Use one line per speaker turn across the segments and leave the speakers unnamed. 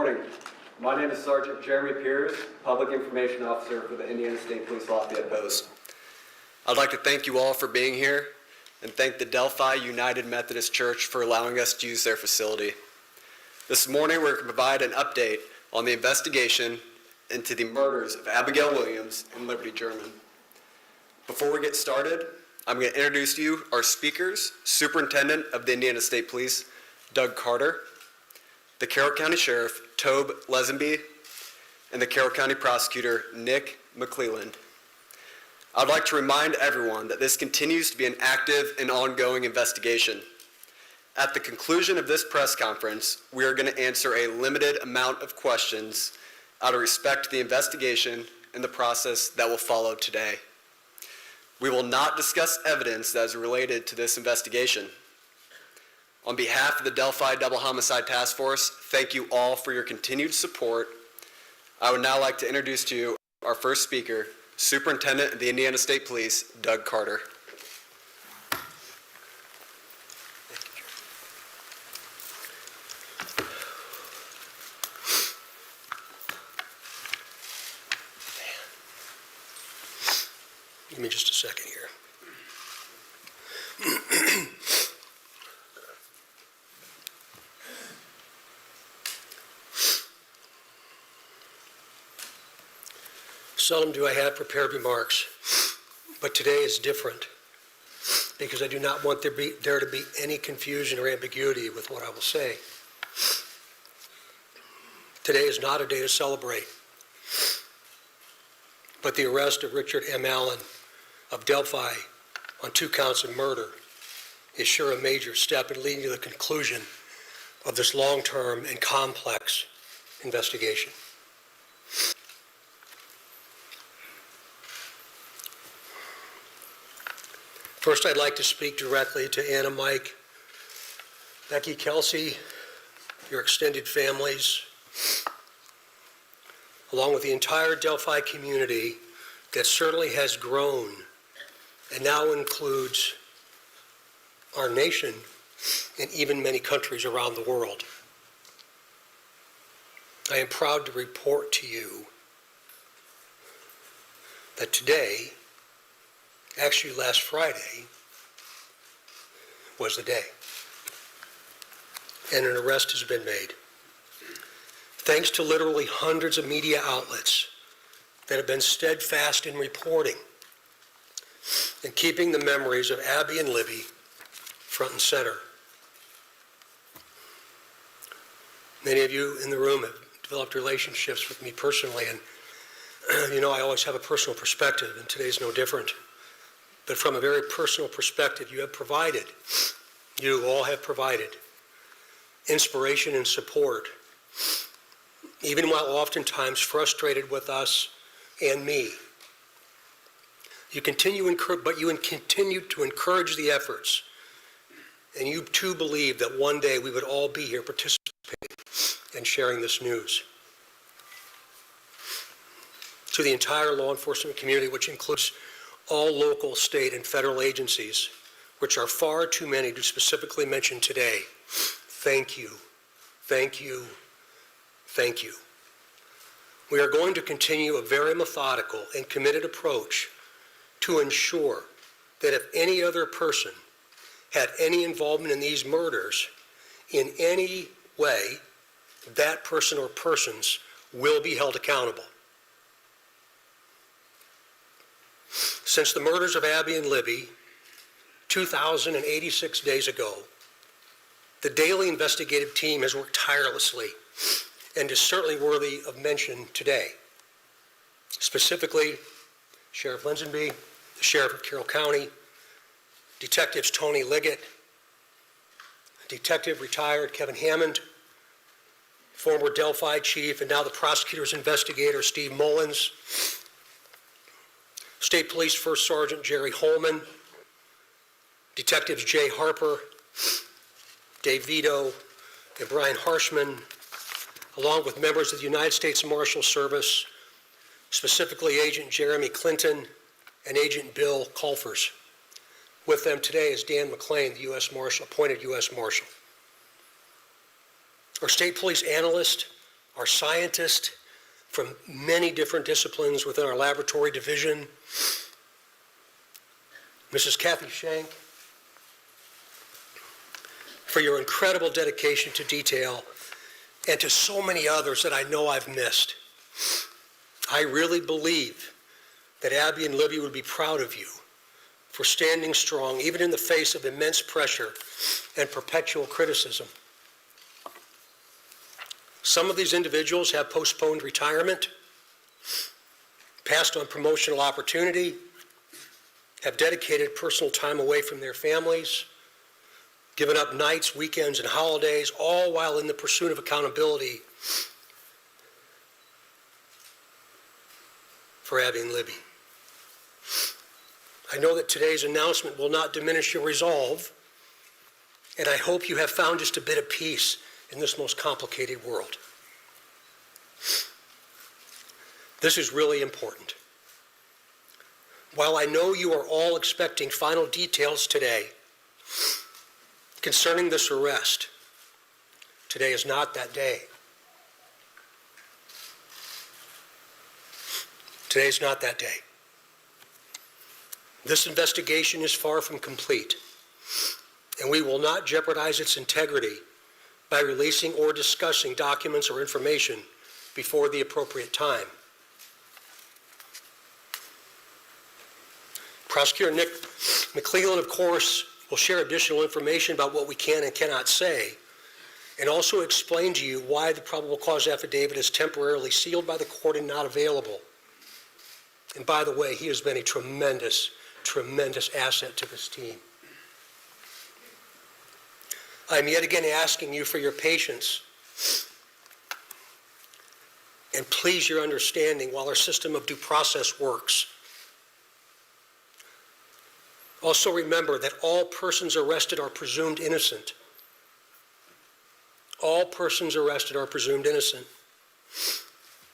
morning. My name is Sergeant Jeremy Pierce, Public Information Officer for the Indiana State Police Lafayette Post. I'd like to thank you all for being here and thank the Delphi United Methodist Church for allowing us to use their facility. This morning we're going to provide an update on the investigation into the murders of Abigail Williams and Liberty German. Before we get started, I'm going to introduce to you our speakers, Superintendent of the Indiana State Police, Doug Carter, the Carroll County Sheriff, Tobe Leazenby, and the Carroll County Prosecutor, Nick McLeland. I'd like to remind everyone that this continues to be an active and ongoing investigation. At the conclusion of this press conference, we are going to answer a limited amount of questions out of respect to the investigation and the process that will follow today. We will not discuss evidence that is related to this investigation. On behalf of the Delphi Double Homicide Task Force, thank you all for your continued support. I would now like to introduce to you our first speaker, Superintendent of the Indiana State Police, Doug Carter.
Give me just a second here. Seldom do I have prepared remarks, but today is different because I do not want there to be any confusion or ambiguity with what I will say. Today is not a day to celebrate, but the arrest of Richard M. Allen of Delphi on 2 counts of murder is sure a major step in leading to the conclusion of this long-term and complex investigation. First, I'd like to speak directly to Anna, Mike, Becky, Kelsey, your extended families, along with the entire Delphi community that certainly has grown and now includes our nation and even many countries around the world. I am proud to report to you that today, actually last Friday, was the day, and an arrest has been made. Thanks to literally hundreds of media outlets that have been steadfast in reporting and keeping the memories of Abby and Libby front and center. Many of you in the room have developed relationships with me personally, and you know I always have a personal perspective, and today's no different. But from a very personal perspective, you all have provided inspiration and support, even while oftentimes frustrated with us and me. You continue to encourage the efforts, and you too believe that one day we would all be here participating and sharing this news. To the entire law enforcement community, which includes all local, state, and federal agencies, which are far too many to specifically mention today, thank you, thank you, thank you. We are going to continue a very methodical and committed approach to ensure that if any other person had any involvement in these murders in any way, that person or persons will be held accountable. Since the murders of Abby and Libby, 2,086 days ago, the daily investigative team has worked tirelessly and is certainly worthy of mention today. Specifically, Sheriff Leazenby, the Sheriff of Carroll County, Detectives Tony Liggett, Detective retired Kevin Hammond, former Delphi Chief and now the prosecutor's investigator Steve Mullins, State Police First Sergeant Jerry Holman, Detectives Jay Harper, Dave Vito, and Brian Harshman, along with members of the United States Marshal Service, specifically Agent Jeremy Clinton and Agent Bill Colfers. With them today is Dan McLean, the U.S. Marshal, appointed U.S. Marshal. Our state police analysts our scientists from many different disciplines within our laboratory division, Mrs. Kathy Shank, for your incredible dedication to detail, and to so many others that I know I've missed. I really believe that Abby and Libby would be proud of you for standing strong, even in the face of immense pressure and perpetual criticism. Some of these individuals have postponed retirement, passed on promotional opportunity, have dedicated personal time away from their families, given up nights, weekends, and holidays, all while in the pursuit of accountability for Abby and Libby. I know that today's announcement will not diminish your resolve, and I hope you have found just a bit of peace in this most complicated world. This is really important. While I know you are all expecting final details today concerning this arrest, today is not that day. Today is not that day. This investigation is far from complete, and we will not jeopardize its integrity by releasing or discussing documents or information before the appropriate time. Prosecutor McLeland, of course, will share additional information about what we can and cannot say, and also explain to you why the probable cause affidavit is temporarily sealed by the court and not available. And by the way, he has been a tremendous asset to this team. I'm yet again asking you for your patience and please your understanding while our system of due process works. Also remember that all persons arrested are presumed innocent. All persons arrested are presumed innocent.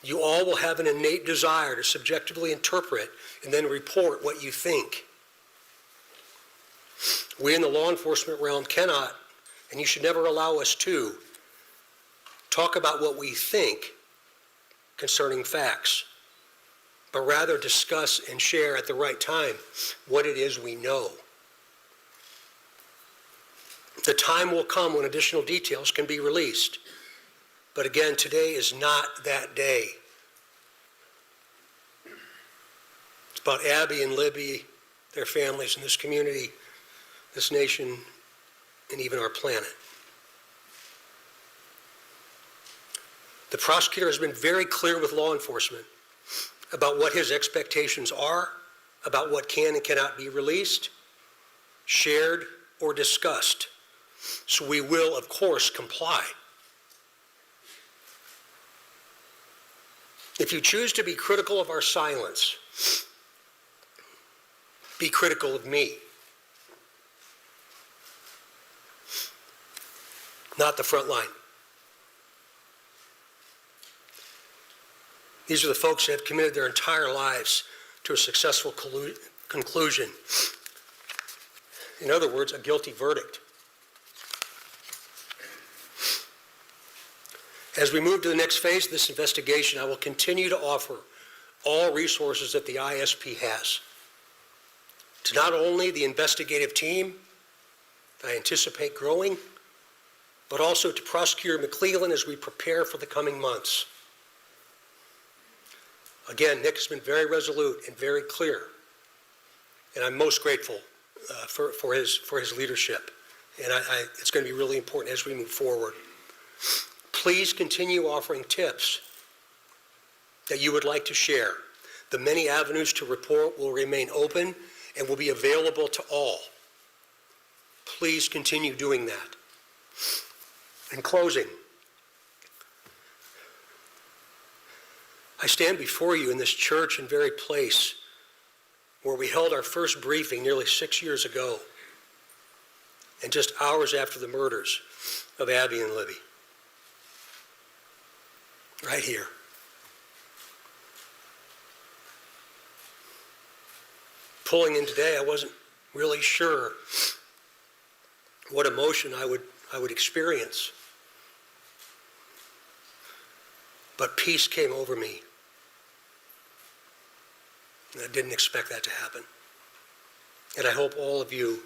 You all will have an innate desire to subjectively interpret and then report what you think. We in the law enforcement realm cannot, and you should never allow us to, talk about what we think concerning facts, but rather discuss and share at the right time what it is we know. The time will come when additional details can be released. But again, today is not that day. It's about Abby and Libby, their families, and this community, this nation, and even our planet. The prosecutor has been very clear with law enforcement about what his expectations are, about what can and cannot be released, shared, or discussed. So we will, of course, comply. If you choose to be critical of our silence, be critical of me, not the front line. These are the folks that have committed their entire lives to a successful conclusion. In other words, a guilty verdict. As we move to the next phase of this investigation, I will continue to offer all resources that the ISP has to not only the investigative team that I anticipate growing, but also to Prosecutor McLeland as we prepare for the coming months. Again, Nick has been very resolute and very clear, and I'm most grateful for his leadership. And it's going to be really important as we move forward. Please continue offering tips that you would like to share. The many avenues to report will remain open and will be available to all. Please continue doing that. In closing, I stand before you in this church and very place where we held our first briefing nearly 6 years ago, and just hours after the murders of Abby and Libby. Right here. Pulling in today, I wasn't really sure what emotion I would experience. but peace came over me. And I didn't expect that to happen. And I hope all of you,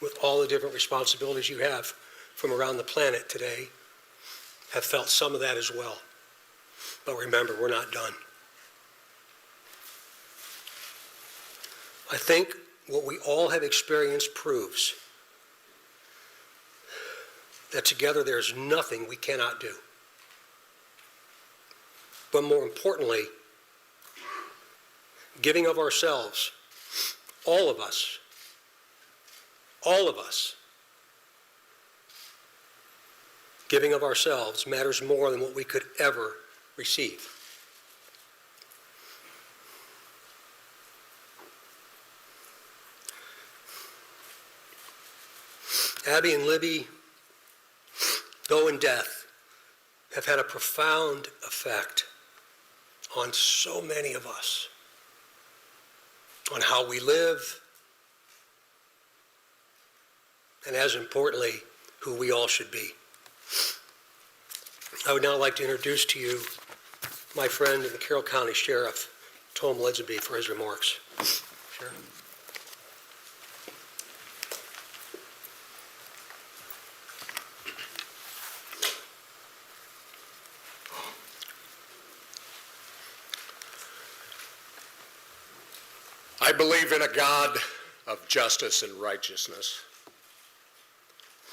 with all the different responsibilities you have from around the planet today, have felt some of that as well. But remember, we're not done. I think what we all have experienced proves that together there's nothing we cannot do. But more importantly, giving of ourselves, all of us, giving of ourselves matters more than what we could ever receive. Abby and Libby, though in death, have had a profound effect on so many of us, on how we live, and as importantly, who we all should be. I would now like to introduce to you my friend and the Carroll County Sheriff, Tom Leazenby, for his remarks. Sheriff.
I believe in a God of justice and righteousness.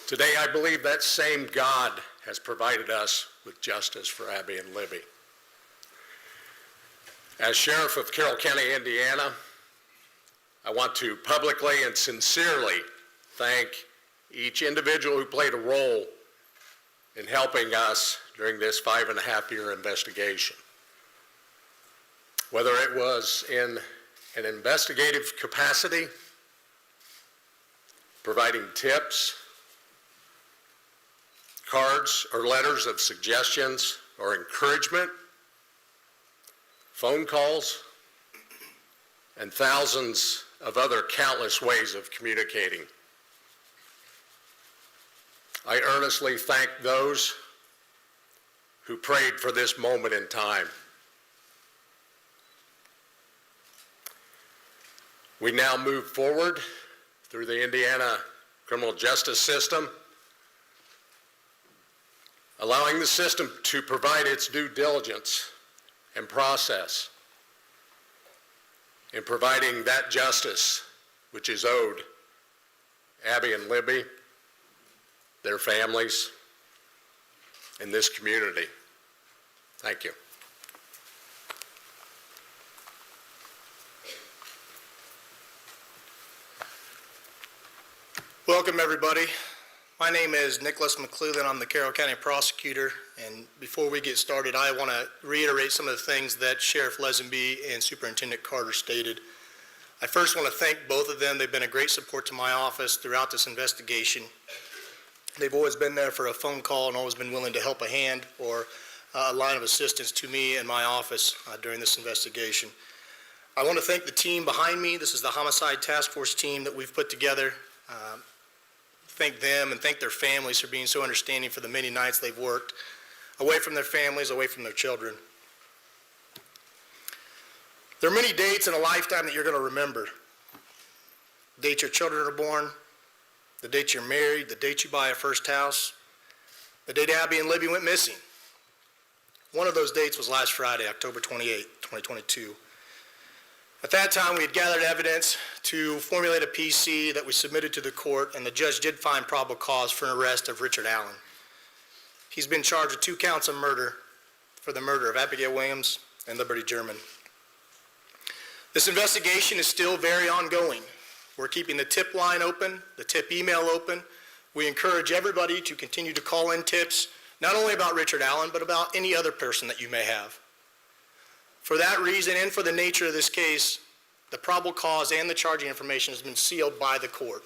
Today, I believe that same God has provided us with justice for Abby and Libby. As Sheriff of Carroll County, Indiana, I want to publicly and sincerely thank each individual who played a role in helping us during this 5.5-year investigation. Whether it was in an investigative capacity, providing tips, cards or letters of suggestions or encouragement, phone calls, and thousands of other countless ways of communicating. I earnestly thank those who prayed for this moment in time. We now move forward through the Indiana criminal justice system, allowing the system to provide its due diligence and process in providing that justice which is owed Abby and Libby, their families, and this community. Thank you.
Welcome, everybody. My name is Nicholas McLeland. I'm the Carroll County Prosecutor, and before we get started, I want to reiterate some of the things that Sheriff Leazenby and Superintendent Carter stated. I first want to thank both of them. They've been a great support to my office throughout this investigation. They've always been there for a phone call and always been willing to help a hand or a line of assistance to me and my office during this investigation. I want to thank the team behind me. This is the Homicide Task Force team that we've put together. Thank them and thank their families for being so understanding for the many nights they've worked away from their families, away from their children. There are many dates in a lifetime that you're going to remember. The date your children are born, the date you're married, the date you buy a first house, the date Abby and Libby went missing. One of those dates was last Friday, October 28, 2022. At that time, we had gathered evidence to formulate a PC that we submitted to the court, and the judge did find probable cause for an arrest of Richard Allen. He's been charged with 2 counts of murder for the murder of Abigail Williams and Liberty German. This investigation is still very ongoing. We're keeping the tip line open, the tip email open. We encourage everybody to continue to call in tips, not only about Richard Allen, but about any other person that you may have. For that reason and for the nature of this case, the probable cause and the charging information has been sealed by the court.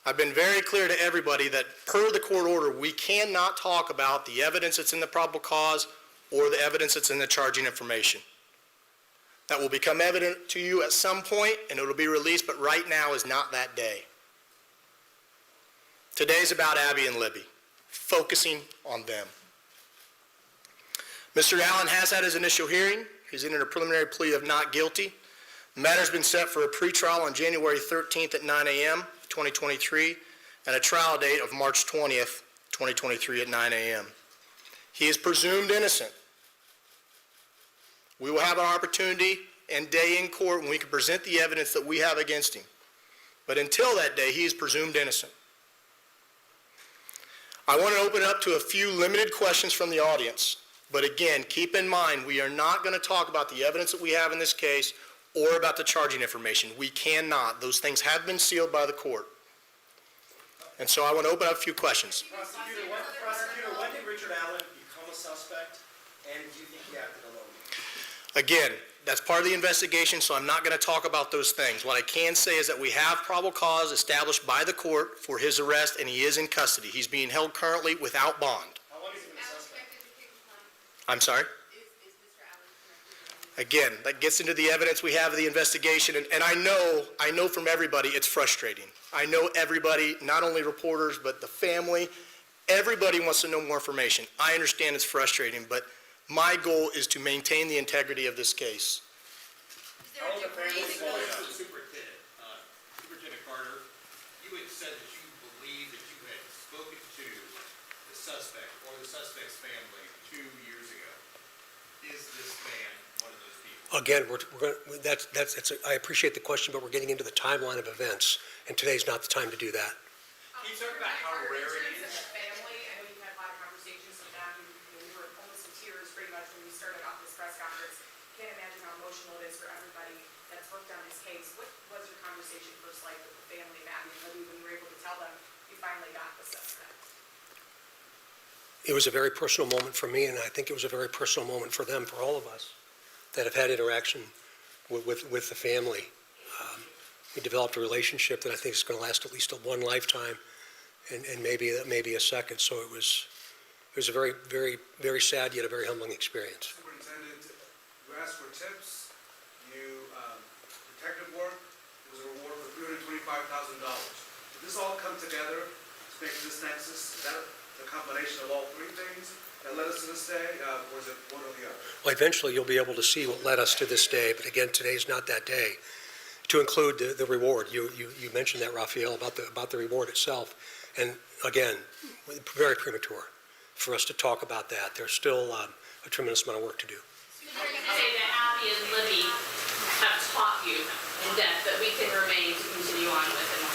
I've been very clear to everybody that per the court order, we cannot talk about the evidence that's in the probable cause or the evidence that's in the charging information. That will become evident to you at some point and it will be released, but right now is not that day. Today's about Abby and Libby, focusing on them. Mr. Allen has had his initial hearing. He's entered a preliminary plea of not guilty. The matter's been set for a pretrial on January 13th at 9 a.m., 2023, and a trial date of March 20th, 2023 at 9 a.m. He is presumed innocent. We will have an opportunity and day in court when we can present the evidence that we have against him. But until that day, he is presumed innocent. I want to open it up to a few limited questions from the audience. But again, keep in mind, we are not going to talk about the evidence that we have in this case or about the charging information. We cannot. Those things have been sealed by the court. And so I want to open up a few questions.
Prosecutor, when did Richard Allen become a suspect, and do you think he acted alone?
Again, that's part of the investigation, so I'm not going to talk about those things. What I can say is that we have probable cause established by the court for his arrest, and he is in custody. He's being held currently without bond.
How long has he been a suspect?
I'm sorry? Again, that gets into the evidence we have of the investigation, and I know from everybody it's frustrating. I know everybody, not only reporters, but the family, everybody wants to know more information. I understand it's frustrating, but my goal is to maintain the integrity of this case.
Is there a degree that goes?
Superintendent Carter, you had said that you believe that you had spoken to the suspect or the suspect's family 2 years ago. Is this man one of those people?
Again, I appreciate the question, but we're getting into the timeline of events, and today's not the time to do that.
Can you talk about how rare it is?
In terms of the family, I know you've had a lot of conversations with them, and you were almost in tears pretty much when you started off this press conference. Can't imagine how emotional it is for everybody that's worked on this case. What was your conversation first like with the family, Matt, when you were able to tell them you finally got the suspect?
It was a very personal moment for me, and I think it was a very personal moment for them, for all of us that have had interaction with the family. We developed a relationship that I think is going to last at least one lifetime, and maybe a second. So it was a very, very, very sad yet a very humbling experience.
Superintendent, you asked for tips, detective work, it was a reward for $325,000. Did this all come together to make this nexus? Is that the combination of all three things that led us to this day, or is it one or the other?
Well, eventually you'll be able to see what led us to this day, but again, today's not that day. To include the reward, you mentioned that, Raphael, about the reward itself, and again, very premature for us to talk about that. There's still a tremendous amount of work to do.
Is there you say that Abby and Libby have taught you in depth that we can remain to continue on with and on?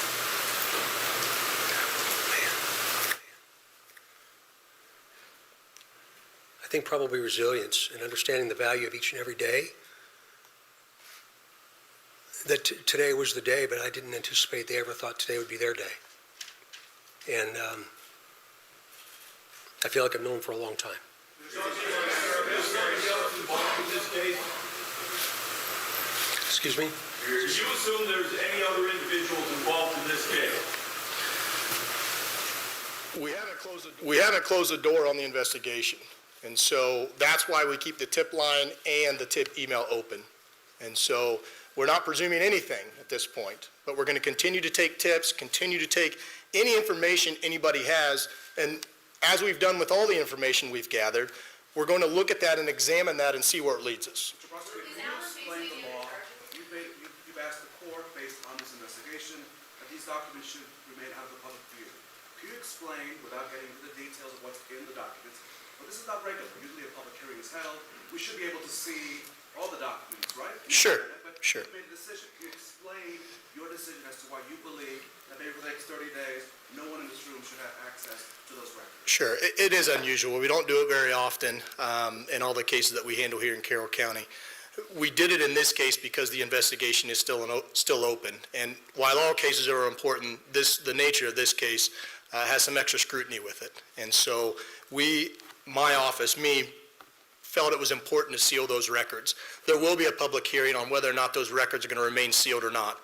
I think probably resilience and understanding the value of each and every day. That today was the day, but I didn't anticipate they ever thought today would be their day. And I feel like I've known them for a long time. Excuse me?
Do you assume there's any other individuals involved in this case?
We haven't closed the door on the investigation, and so that's why we keep the tip line and the tip email open. And so we're not presuming anything at this point, but we're going to continue to take tips, continue to take any information anybody has, and as we've done with all the information we've gathered, we're going to look at that and examine that and see where it leads us.
Mr. Prosecutor, can you explain the law? You've asked the court, based on this investigation, that these documents should remain out of the public view. Can you explain, without getting into the details of what's in the documents, well, this is not regular. Usually a public hearing is held. We should be able to see all the documents, right?
Sure,
But
sure.
you made a decision. Can you explain your decision as to why you believe that maybe for the next 30 days, no one in this room should have access to those records?
Sure. It is unusual. We don't do it very often in all the cases that we handle here in Carroll County. We did it in this case because the investigation is still open. And while all cases are important, the nature of this case has some extra scrutiny with it. And so my office, felt it was important to seal those records. There will be a public hearing on whether or not those records are going to remain sealed or not.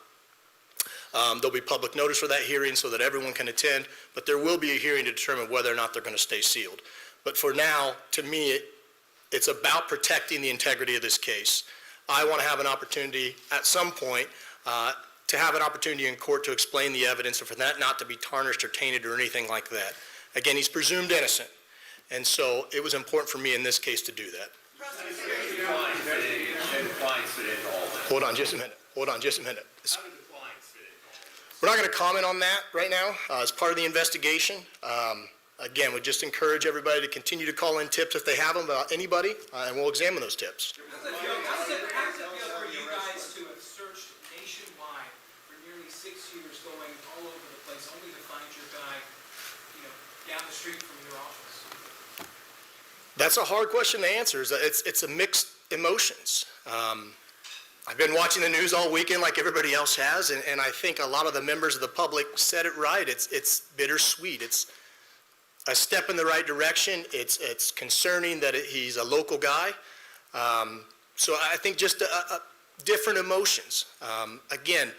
There'll be public notice for that hearing so that everyone can attend, but there will be a hearing to determine whether or not they're going to stay sealed. But for now, to me, it's about protecting the integrity of this case. I want to have an opportunity at some point to have an opportunity in court to explain the evidence and for that not to be tarnished or tainted or anything like that. Again, he's presumed innocent. And so it was important for me in this case to do that. Hold on just a minute. We're not going to comment on that right now as part of the investigation. Again, we just encourage everybody to continue to call in tips if they have them about anybody, and we'll examine those tips.
How does it feel for you guys to have searched nationwide for nearly 6 years, going all over the place, only to find your guy, down the street from your office?
That's a hard question to answer. It's a mixed emotions. I've been watching the news all weekend like everybody else has, and I think a lot of the members of the public said it right. It's bittersweet. It's a step in the right direction. It's concerning that he's a local guy. So I think just different emotions. Again,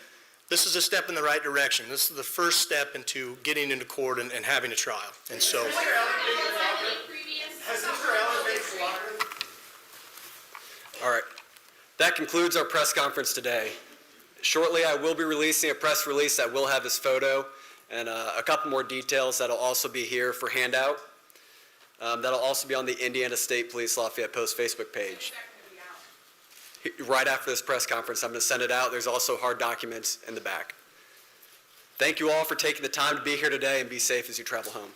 this is a step in the right direction. This is the first step into getting into court and having a trial. And so.
Has Mr. Allen been cooperative?
All right. That concludes our press conference today. Shortly, I will be releasing a press release that will have his photo and a couple more details that'll also be here for handout. That'll also be on the Indiana State Police Lafayette Post Facebook page. Right after this press conference, I'm going to send it out. There's also hard documents in the back. Thank you all for taking the time to be here today, and be safe as you travel home.